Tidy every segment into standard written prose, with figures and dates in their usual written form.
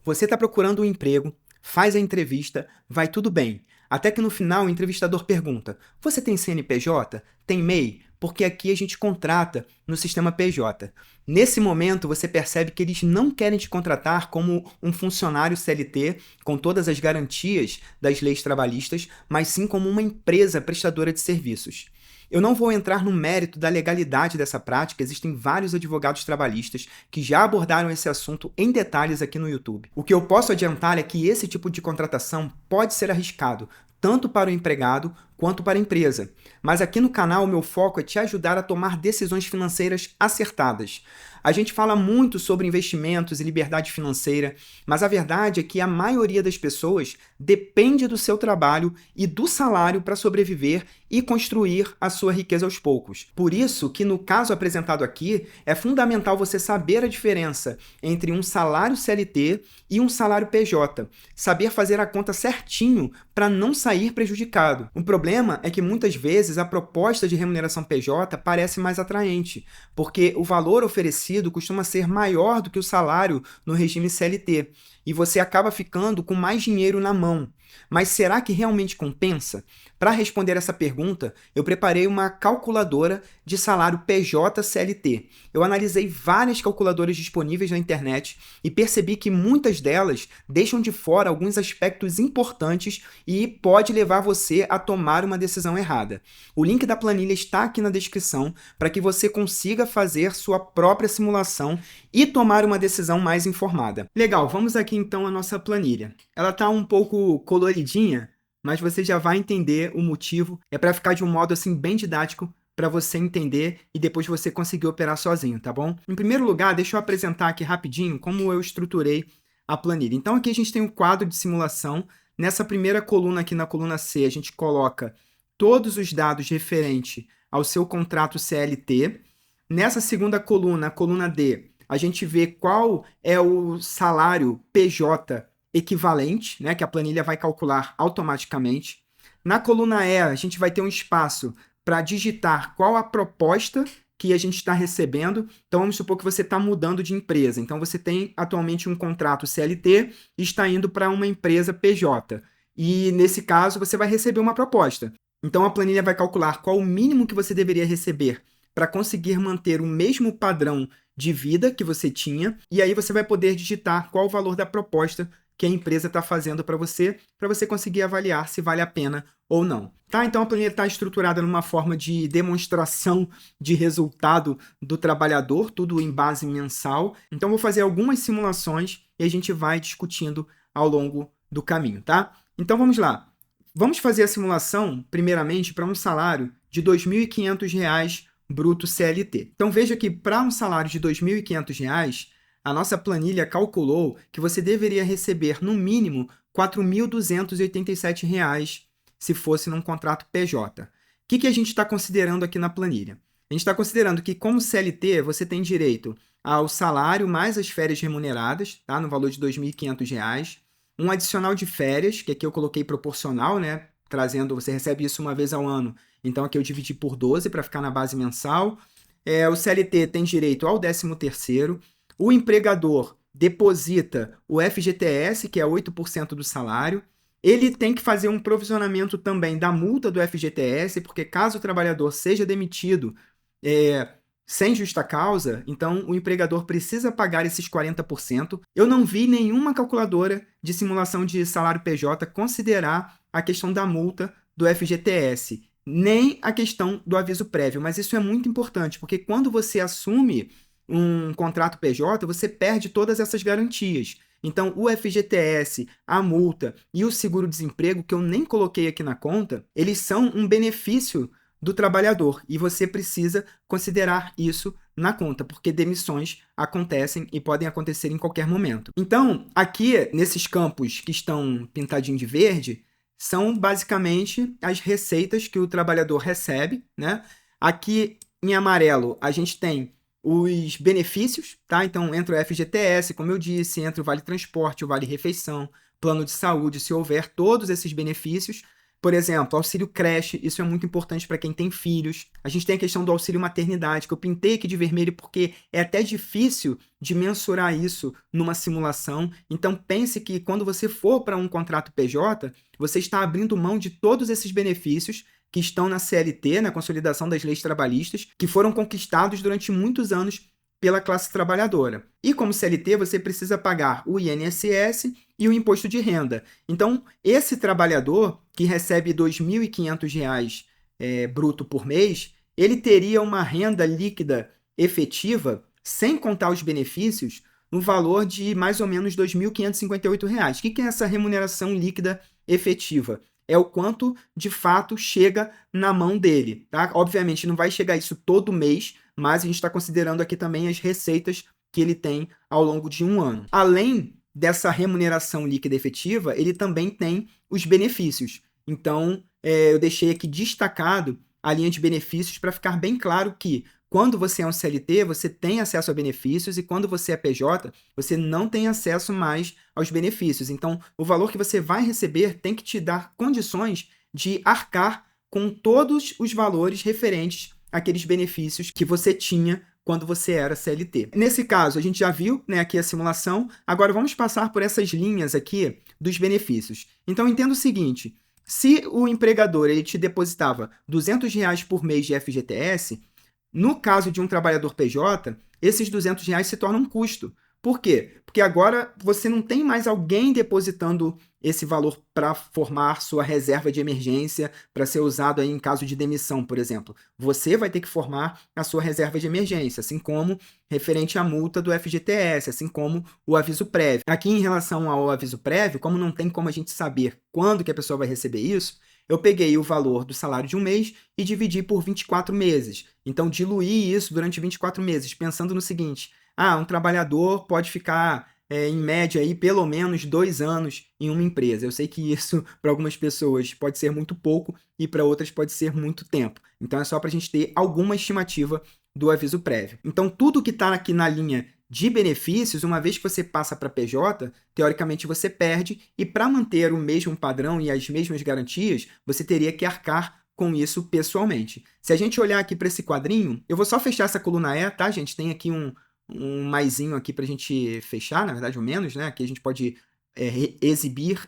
Você está procurando um emprego, faz a entrevista, vai tudo bem. Até que no final o entrevistador pergunta: você tem CNPJ? Tem MEI? Porque aqui a gente contrata no sistema PJ. Nesse momento você percebe que eles não querem te contratar como um funcionário CLT com todas as garantias das leis trabalhistas, mas sim como uma empresa prestadora de serviços. Eu não vou entrar no mérito da legalidade dessa prática, existem vários advogados trabalhistas que já abordaram esse assunto em detalhes aqui no YouTube. O que eu posso adiantar é que esse tipo de contratação pode ser arriscado, tanto para o empregado quanto para a empresa. Mas aqui no canal o meu foco é te ajudar a tomar decisões financeiras acertadas. A gente fala muito sobre investimentos e liberdade financeira, mas a verdade é que a maioria das pessoas depende do seu trabalho e do salário para sobreviver e construir a sua riqueza aos poucos. Por isso que no caso apresentado aqui, é fundamental você saber a diferença entre um salário CLT e um salário PJ. Saber fazer a conta certinho para não sair prejudicado. O problema é que muitas vezes a proposta de remuneração PJ parece mais atraente, porque o valor oferecido costuma ser maior do que o salário no regime CLT, e você acaba ficando com mais dinheiro na mão. Mas será que realmente compensa? Para responder essa pergunta, eu preparei uma calculadora de salário PJ-CLT. Eu analisei várias calculadoras disponíveis na internet e percebi que muitas delas deixam de fora alguns aspectos importantes e pode levar você a tomar uma decisão errada. O link da planilha está aqui na descrição para que você consiga fazer sua própria simulação e tomar uma decisão mais informada. Legal, vamos aqui então à nossa planilha. Ela está um pouco coloridinha, mas você já vai entender o motivo. É para ficar de um modo assim bem didático para você entender e depois você conseguir operar sozinho, tá bom? Em primeiro lugar, deixa eu apresentar aqui rapidinho como eu estruturei a planilha. Então aqui a gente tem um quadro de simulação. Nessa primeira coluna aqui, na coluna C, a gente coloca todos os dados referentes ao seu contrato CLT. Nessa segunda coluna, a coluna D, a gente vê qual é o salário PJ equivalente, né, que a planilha vai calcular automaticamente. Na coluna E, a gente vai ter um espaço para digitar qual a proposta que a gente está recebendo. Então, vamos supor que você está mudando de empresa. Então, você tem atualmente um contrato CLT e está indo para uma empresa PJ. E, nesse caso, você vai receber uma proposta. Então, a planilha vai calcular qual o mínimo que você deveria receber para conseguir manter o mesmo padrão de vida que você tinha. E aí, você vai poder digitar qual o valor da proposta que a empresa está fazendo para você conseguir avaliar se vale a pena ou não. Tá? Então, a planilha está estruturada numa forma de demonstração de resultado do trabalhador, tudo em base mensal. Então, vou fazer algumas simulações e a gente vai discutindo ao longo do caminho, tá? Então, vamos lá. Vamos fazer a simulação, primeiramente, para um salário de R$ 2.500 bruto CLT. Então, veja que para um salário de R$ 2.500, a nossa planilha calculou que você deveria receber, no mínimo, R$ 4.287 se fosse num contrato PJ. O que a gente está considerando aqui na planilha? A gente está considerando que, como CLT, você tem direito ao salário mais as férias remuneradas, tá? No valor de R$ 2.500, um adicional de férias, que aqui eu coloquei proporcional, né? Trazendo, você recebe isso uma vez ao ano, então aqui eu dividi por 12 para ficar na base mensal. O CLT tem direito ao 13º, o empregador deposita o FGTS, que é 8% do salário. Ele tem que fazer um provisionamento também da multa do FGTS, porque caso o trabalhador seja demitido sem justa causa, então o empregador precisa pagar esses 40%. Eu não vi nenhuma calculadora de simulação de salário PJ considerar a questão da multa do FGTS, nem a questão do aviso prévio, mas isso é muito importante, porque quando você assume um contrato PJ, você perde todas essas garantias. Então, o FGTS, a multa e o seguro-desemprego, que eu nem coloquei aqui na conta, eles são um benefício do trabalhador e você precisa considerar isso na conta, porque demissões acontecem e podem acontecer em qualquer momento. Então, aqui, nesses campos que estão pintadinhos de verde, são basicamente as receitas que o trabalhador recebe, né? Aqui, em amarelo, a gente tem os benefícios, tá? Então, entra o FGTS, como eu disse, entra o Vale Transporte, o Vale Refeição, plano de saúde, se houver todos esses benefícios. Por exemplo, auxílio creche, isso é muito importante para quem tem filhos. A gente tem a questão do auxílio maternidade, que eu pintei aqui de vermelho porque é até difícil de mensurar isso numa simulação. Então pense que quando você for para um contrato PJ, você está abrindo mão de todos esses benefícios que estão na CLT, na Consolidação das Leis Trabalhistas, que foram conquistados durante muitos anos pela classe trabalhadora. E como CLT, você precisa pagar o INSS e o imposto de renda. Então, esse trabalhador que recebe R$ 2.500 bruto por mês, ele teria uma renda líquida efetiva, sem contar os benefícios, no valor de mais ou menos R$ 2.558. O que é essa remuneração líquida efetiva? É o quanto, de fato, chega na mão dele. Tá? Obviamente, não vai chegar isso todo mês, mas a gente está considerando aqui também as receitas que ele tem ao longo de um ano. Além dessa remuneração líquida efetiva, ele também tem os benefícios. Então, eu deixei aqui destacado a linha de benefícios para ficar bem claro que quando você é um CLT, você tem acesso a benefícios e quando você é PJ, você não tem acesso mais aos benefícios. Então, o valor que você vai receber tem que te dar condições de arcar com todos os valores referentes àqueles benefícios que você tinha quando você era CLT. Nesse caso, a gente já viu, né, aqui a simulação. Agora, vamos passar por essas linhas aqui dos benefícios. Então, entenda o seguinte. Se o empregador ele te depositava R$ 200 por mês de FGTS, no caso de um trabalhador PJ, esses R$ 200 se tornam um custo. Por quê? Porque agora você não tem mais alguém depositando esse valor para formar sua reserva de emergência para ser usado aí em caso de demissão, por exemplo. Você vai ter que formar a sua reserva de emergência, assim como referente à multa do FGTS, assim como o aviso prévio. Aqui em relação ao aviso prévio, como não tem como a gente saber quando que a pessoa vai receber isso, eu peguei o valor do salário de um mês e dividi por 24 meses. Então, diluí isso durante 24 meses, pensando no seguinte: um trabalhador pode ficar, em média, aí, pelo menos 2 anos em uma empresa. Eu sei que isso, para algumas pessoas, pode ser muito pouco e para outras pode ser muito tempo. Então, é só para a gente ter alguma estimativa do aviso prévio. Então, tudo que está aqui na linha de benefícios, uma vez que você passa para PJ, teoricamente você perde, e para manter o mesmo padrão e as mesmas garantias, você teria que arcar com isso pessoalmente. Se a gente olhar aqui para esse quadrinho, eu vou só fechar essa coluna E, tá, gente? Tem aqui um maisinho aqui para a gente fechar, na verdade, um menos, né? Aqui a gente pode exibir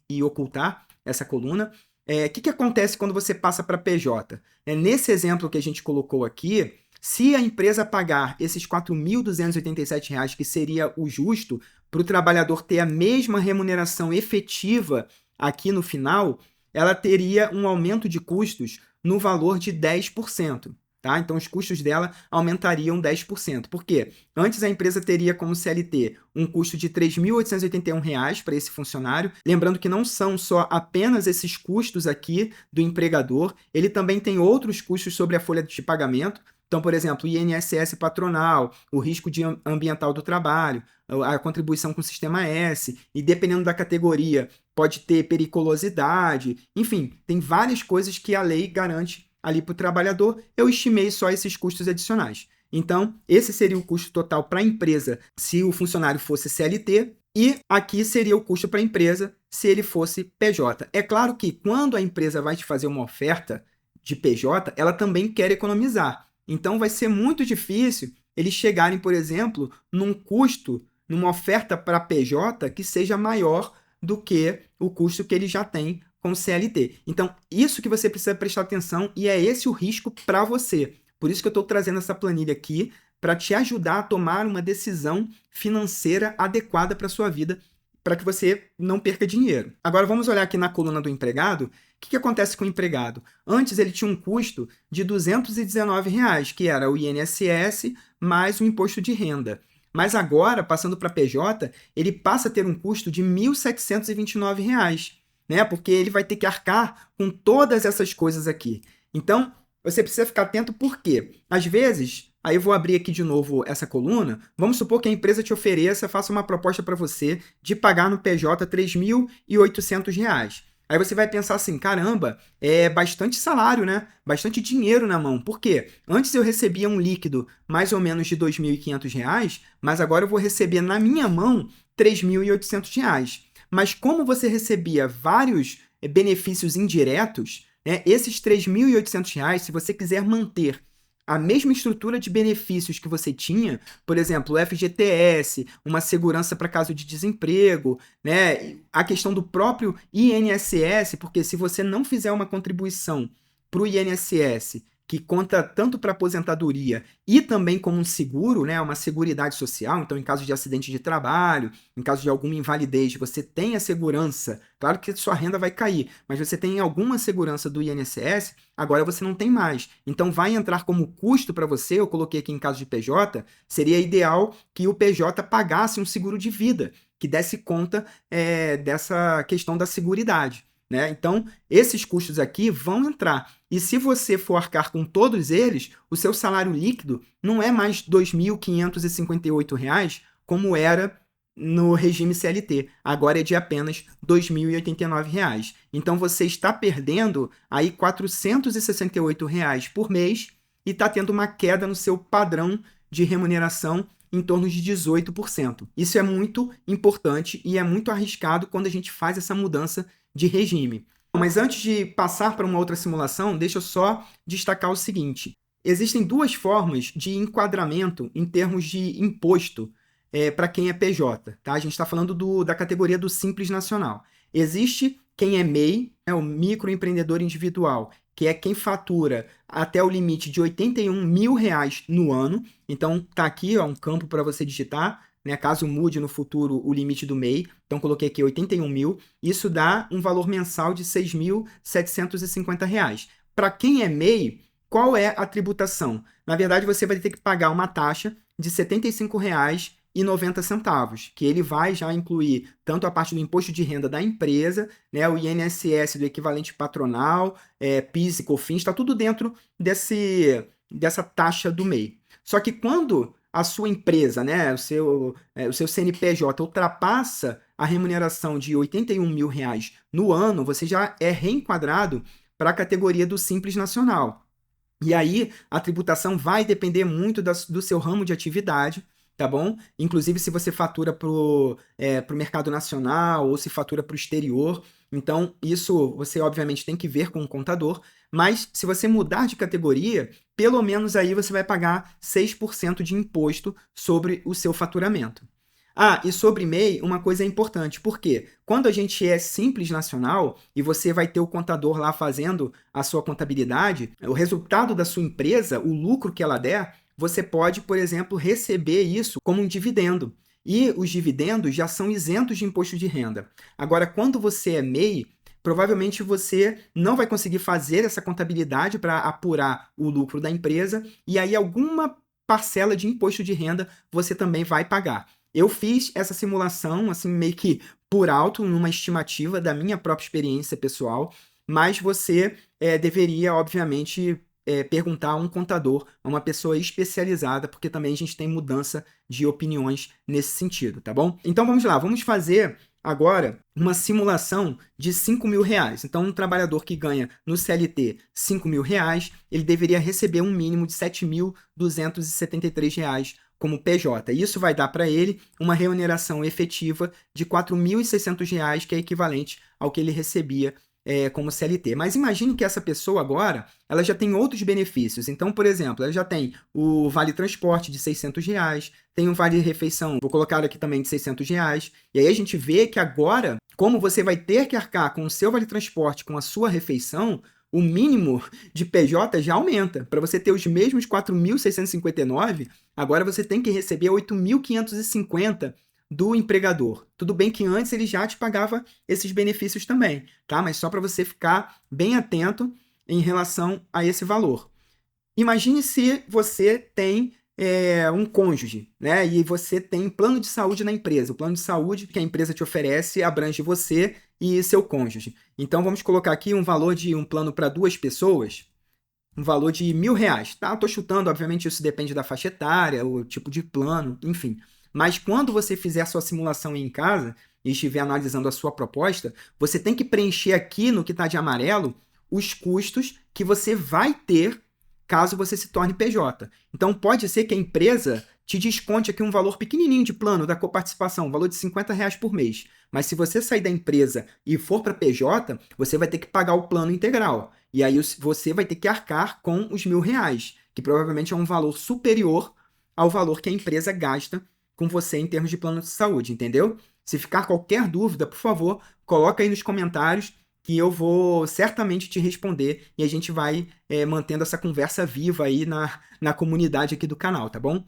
e ocultar essa coluna. O que acontece quando você passa para PJ? Nesse exemplo que a gente colocou aqui, se a empresa pagar esses R$ 4.287, que seria o justo, para o trabalhador ter a mesma remuneração efetiva aqui no final, ela teria um aumento de custos no valor de 10%. Tá? Então, os custos dela aumentariam 10%. Por quê? Antes a empresa teria como CLT um custo de R$ 3.881 para esse funcionário. Lembrando que não são só apenas esses custos aqui do empregador, ele também tem outros custos sobre a folha de pagamento. Então, por exemplo, o INSS patronal, o risco ambiental do trabalho, a contribuição com o Sistema S, e dependendo da categoria, pode ter periculosidade, enfim, tem várias coisas que a lei garante ali para o trabalhador. Eu estimei só esses custos adicionais. Então, esse seria o custo total para a empresa se o funcionário fosse CLT, e aqui seria o custo para a empresa se ele fosse PJ. É claro que quando a empresa vai te fazer uma oferta de PJ, ela também quer economizar. Então, vai ser muito difícil eles chegarem, por exemplo, num custo, numa oferta para PJ que seja maior do que o custo que ele já tem com CLT. Então, isso que você precisa prestar atenção, e é esse o risco para você. Por isso que eu estou trazendo essa planilha aqui, para te ajudar a tomar uma decisão financeira adequada para a sua vida, para que você não perca dinheiro. Agora, vamos olhar aqui na coluna do empregado. O que acontece com o empregado? Antes, ele tinha um custo de R$ 219, que era o INSS mais o imposto de renda. Mas agora, passando para PJ, ele passa a ter um custo de R$ 1.729, né? Porque ele vai ter que arcar com todas essas coisas aqui. Então, você precisa ficar atento porque, às vezes, aí eu vou abrir aqui de novo essa coluna, vamos supor que a empresa te ofereça, faça uma proposta para você de pagar no PJ R$ 3.800. Aí você vai pensar assim, caramba, é bastante salário, né? Bastante dinheiro na mão. Por quê? Antes eu recebia um líquido mais ou menos de R$ 2.500, mas agora eu vou receber na minha mão R$ 3.800. Mas como você recebia vários benefícios indiretos, né, esses R$ 3.800, se você quiser manter a mesma estrutura de benefícios que você tinha, por exemplo, o FGTS, uma segurança para caso de desemprego, né, a questão do próprio INSS, porque se você não fizer uma contribuição para o INSS, que conta tanto para aposentadoria e também como um seguro, né, uma seguridade social, então em caso de acidente de trabalho, em caso de alguma invalidez, você tem a segurança, claro que sua renda vai cair, mas você tem alguma segurança do INSS, agora você não tem mais. Então vai entrar como custo para você, eu coloquei aqui em caso de PJ, seria ideal que o PJ pagasse um seguro de vida, que desse conta dessa questão da seguridade. Né? Então, esses custos aqui vão entrar. E se você for arcar com todos eles, o seu salário líquido não é mais R$ 2.558, como era no regime CLT. Agora é de apenas R$ 2.089. Então, você está perdendo aí R$ 468 por mês e está tendo uma queda no seu padrão de remuneração em torno de 18%. Isso é muito importante e é muito arriscado quando a gente faz essa mudança de regime. Mas antes de passar para uma outra simulação, deixa eu só destacar o seguinte. Existem duas formas de enquadramento em termos de imposto para quem é PJ. Tá? A gente está falando da categoria do Simples Nacional. Existe quem é MEI, o microempreendedor individual, que é quem fatura até o limite de R$ 81 mil no ano. Então, tá aqui um campo para você digitar. Né, caso mude no futuro o limite do MEI, então coloquei aqui 81 mil, isso dá um valor mensal de R$ 6.750. Para quem é MEI, qual é a tributação? Na verdade, você vai ter que pagar uma taxa de R$ 75,90, que ele vai já incluir tanto a parte do imposto de renda da empresa, né, o INSS do equivalente patronal, PIS e COFINS, está tudo dentro dessa taxa do MEI. Só que quando a sua empresa, né, o seu CNPJ ultrapassa a remuneração de R$ 81 mil no ano, você já é reenquadrado para a categoria do Simples Nacional. E aí a tributação vai depender muito do seu ramo de atividade, tá bom? Inclusive se você fatura para o mercado nacional ou se fatura para o exterior. Então, isso você obviamente tem que ver com o contador, mas se você mudar de categoria, pelo menos aí você vai pagar 6% de imposto sobre o seu faturamento. Ah, e sobre MEI, uma coisa importante, porque quando a gente é Simples Nacional e você vai ter o contador lá fazendo a sua contabilidade, o resultado da sua empresa, o lucro que ela der, você pode, por exemplo, receber isso como um dividendo. E os dividendos já são isentos de imposto de renda. Agora, quando você é MEI, provavelmente você não vai conseguir fazer essa contabilidade para apurar o lucro da empresa e aí alguma parcela de imposto de renda você também vai pagar. Eu fiz essa simulação assim meio que por alto, numa estimativa da minha própria experiência pessoal, mas você deveria, obviamente, perguntar a um contador, a uma pessoa especializada, porque também a gente tem mudança de opiniões nesse sentido, tá bom? Então vamos lá, vamos fazer agora uma simulação de R$ 5.000. Então, um trabalhador que ganha no CLT R$ 5.000, ele deveria receber um mínimo de R$ 7.273 como PJ. Isso vai dar para ele uma remuneração efetiva de R$ 4.600, que é equivalente ao que ele recebia como CLT. Mas imagine que essa pessoa agora, ela já tem outros benefícios. Então, por exemplo, ela já tem o Vale Transporte de R$ 600, tem um Vale Refeição, vou colocar aqui também de R$ 600, e aí a gente vê que agora, como você vai ter que arcar com o seu Vale Transporte, com a sua refeição, o mínimo de PJ já aumenta. Para você ter os mesmos 4.659, agora você tem que receber 8.550 do empregador. Tudo bem que antes ele já te pagava esses benefícios também, tá? Mas só para você ficar bem atento em relação a esse valor. Imagine se você tem um cônjuge, né? E você tem plano de saúde na empresa. O plano de saúde que a empresa te oferece abrange você e seu cônjuge. Então vamos colocar aqui um valor de um plano para 2 pessoas, um valor de R$ 1.000, tá? Estou chutando, obviamente isso depende da faixa etária, o tipo de plano, enfim. Mas quando você fizer a sua simulação em casa e estiver analisando a sua proposta, você tem que preencher aqui no que está de amarelo os custos que você vai ter caso você se torne PJ. Então pode ser que a empresa te desconte aqui um valor pequenininho de plano da coparticipação, um valor de R$ 50 por mês. Mas se você sair da empresa e for para PJ, você vai ter que pagar o plano integral. E aí você vai ter que arcar com os R$ 1.000, que provavelmente é um valor superior ao valor que a empresa gasta com você em termos de plano de saúde, entendeu? Se ficar qualquer dúvida, por favor, coloca aí nos comentários que eu vou certamente te responder e a gente vai mantendo essa conversa viva aí na comunidade aqui do canal, tá bom?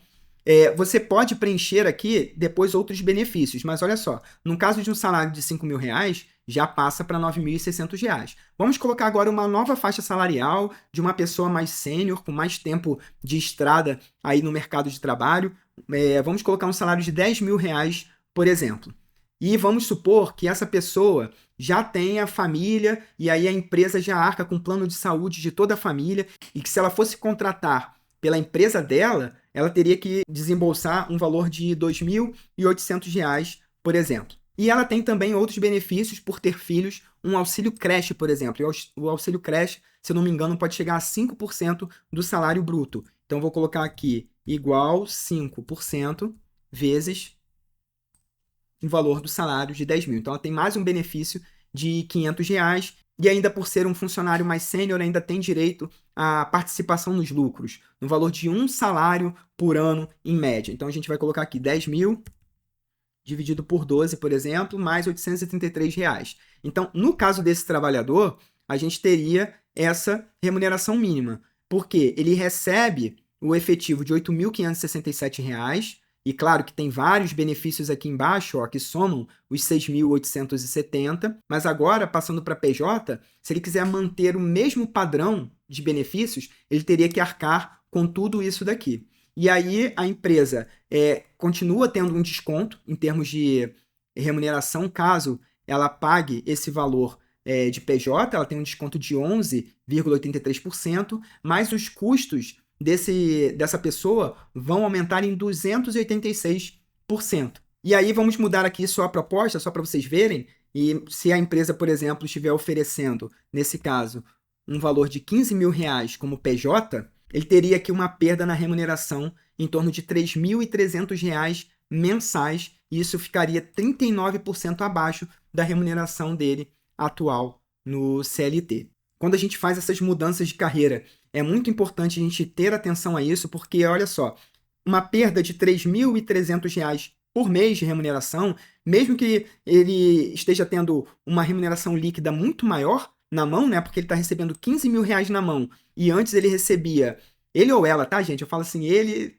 Você pode preencher aqui depois outros benefícios, mas olha só, no caso de um salário de R$ 5.000, já passa para R$ 9.600. Vamos colocar agora uma nova faixa salarial de uma pessoa mais sênior, com mais tempo de estrada aí no mercado de trabalho. Vamos colocar um salário de R$ 10.000, por exemplo. E vamos supor que essa pessoa já tenha família e aí a empresa já arca com plano de saúde de toda a família e que se ela fosse contratar pela empresa dela, ela teria que desembolsar um valor de R$ 2.800, por exemplo. E ela tem também outros benefícios por ter filhos, um auxílio creche, por exemplo. E o auxílio creche, se eu não me engano, pode chegar a 5% do salário bruto. Então, vou colocar aqui igual 5% vezes o valor do salário de 10 mil. Então, ela tem mais um benefício de R$ 500 e ainda por ser um funcionário mais sênior, ainda tem direito à participação nos lucros, no valor de um salário por ano, em média. Então, a gente vai colocar aqui 10 mil dividido por 12, por exemplo, mais R$ 833. Então, no caso desse trabalhador, a gente teria essa remuneração mínima, porque ele recebe o efetivo de R$ 8.567, e claro que tem vários benefícios aqui embaixo, ó, que somam os 6.870, mas agora, passando para PJ, se ele quiser manter o mesmo padrão de benefícios, ele teria que arcar com tudo isso daqui. E aí a empresa continua tendo um desconto em termos de remuneração, caso ela pague esse valor de PJ, ela tem um desconto de 11,83%, mas os custos dessa pessoa vão aumentar em 286%. E aí vamos mudar aqui só a proposta, só para vocês verem, e se a empresa, por exemplo, estiver oferecendo, nesse caso, um valor de R$ 15.000 como PJ, ele teria aqui uma perda na remuneração em torno de R$ 3.300 mensais, e isso ficaria 39% abaixo da remuneração dele atual no CLT. Quando a gente faz essas mudanças de carreira, é muito importante a gente ter atenção a isso, porque, olha só, uma perda de R$ 3.300 por mês de remuneração, mesmo que ele esteja tendo uma remuneração líquida muito maior na mão, né, porque ele está recebendo R$ 15.000 na mão, e antes ele recebia, ele ou ela, tá, gente? Eu falo assim, ele,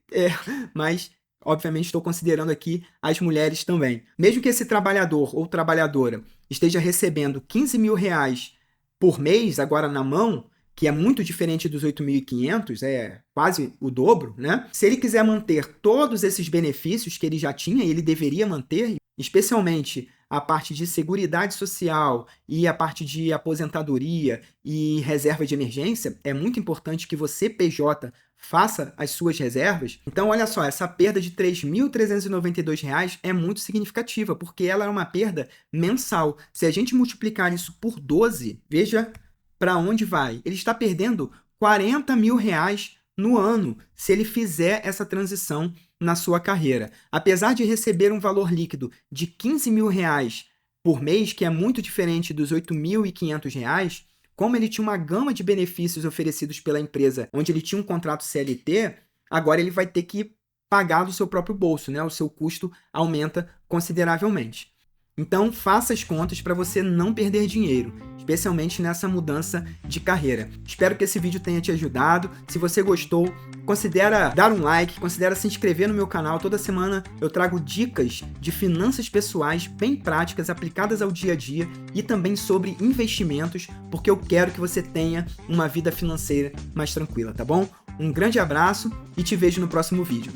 mas obviamente estou considerando aqui as mulheres também. Mesmo que esse trabalhador ou trabalhadora esteja recebendo R$ 15.000 por mês, agora na mão, que é muito diferente dos 8.500, é quase o dobro, né? Se ele quiser manter todos esses benefícios que ele já tinha, e ele deveria manter, especialmente a parte de seguridade social e a parte de aposentadoria e reserva de emergência, é muito importante que você, PJ, faça as suas reservas. Então, olha só, essa perda de R$ 3.392 é muito significativa, porque ela é uma perda mensal. Se a gente multiplicar isso por 12, veja para onde vai. Ele está perdendo R$ 40.000 no ano se ele fizer essa transição na sua carreira. Apesar de receber um valor líquido de R$ 15.000 por mês, que é muito diferente dos R$ 8.500, como ele tinha uma gama de benefícios oferecidos pela empresa, onde ele tinha um contrato CLT, agora ele vai ter que pagar do seu próprio bolso, né? O seu custo aumenta consideravelmente. Então, faça as contas para você não perder dinheiro, especialmente nessa mudança de carreira. Espero que esse vídeo tenha te ajudado. Se você gostou, considera dar um like, considera se inscrever no meu canal. Toda semana eu trago dicas de finanças pessoais bem práticas, aplicadas ao dia a dia, e também sobre investimentos, porque eu quero que você tenha uma vida financeira mais tranquila, tá bom? Um grande abraço e te vejo no próximo vídeo.